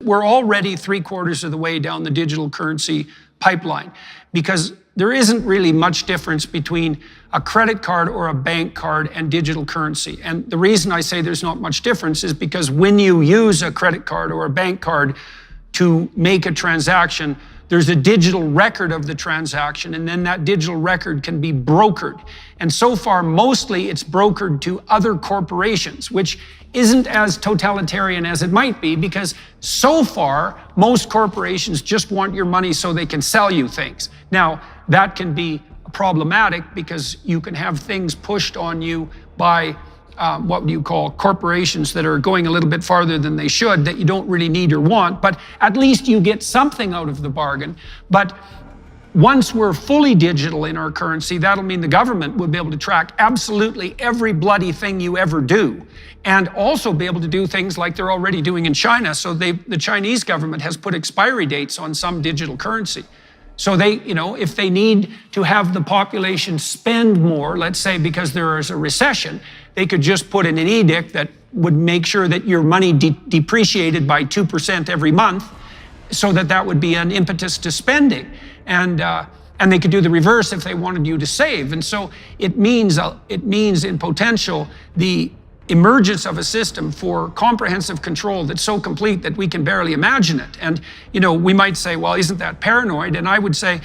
we're already 3/4 of the way down the digital currency pipeline, because there isn't really much difference between a credit card or a bank card and digital currency. And the reason I say there's not much difference is because when you use a credit card or a bank card to make a transaction, there's a digital record of the transaction, and then that digital record can be brokered. And so far, mostly it's brokered to other corporations, which isn't as totalitarian as it might be, because so far, most corporations just want your money so they can sell you things. Now, that can be problematic because you can have things pushed on you by what would you call corporations that are going a little bit farther than they should, that you don't really need or want, but at least you get something out of the bargain. But once we're fully digital in our currency, that'll mean the government will be able to track absolutely every bloody thing you ever do, and also be able to do things like they're already doing in China. So the Chinese government has put expiry dates on some digital currency. So they, if they need to have the population spend more, let's say because there is a recession, they could just put in an edict that would make sure that your money depreciated by 2% every month, so that would be an impetus to spending. And they could do the reverse if they wanted you to save. And so it means in potential the emergence of a system for comprehensive control that's so complete that we can barely imagine it. And, we might say, well, isn't that paranoid? And I would say,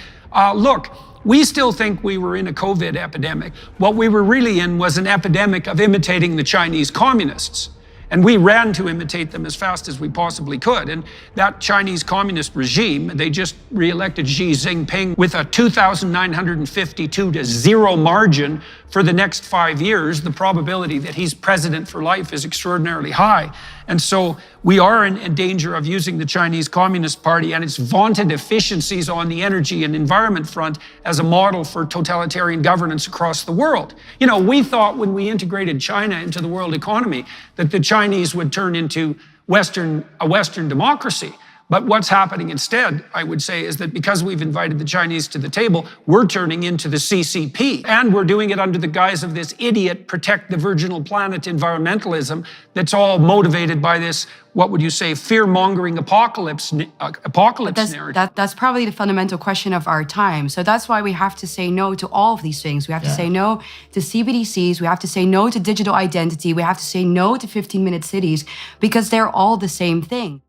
look, we still think we were in a COVID epidemic. What we were really in was an epidemic of imitating the Chinese communists. And we ran to imitate them as fast as we possibly could. And that Chinese communist regime, they just re-elected Xi Jinping with a 2,952 to 0 margin for the next 5 years. The probability that he's president for life is extraordinarily high. And so we are in danger of using the Chinese Communist Party and its vaunted efficiencies on the energy and environment front as a model for totalitarian governance across the world. We thought when we integrated China into the world economy that the Chinese would turn into a Western democracy. But what's happening instead, I would say, is that because we've invited the Chinese to the table, we're turning into the CCP. And we're doing it under the guise of this idiot protect the virginal planet environmentalism that's all motivated by this, what would you say, fear-mongering apocalypse narrative. That's probably the fundamental question of our time. So that's why we have to say no to all of these things. We have to say no to CBDCs. We have to say no to digital identity. We have to say no to 15-minute cities, because they're all the same thing.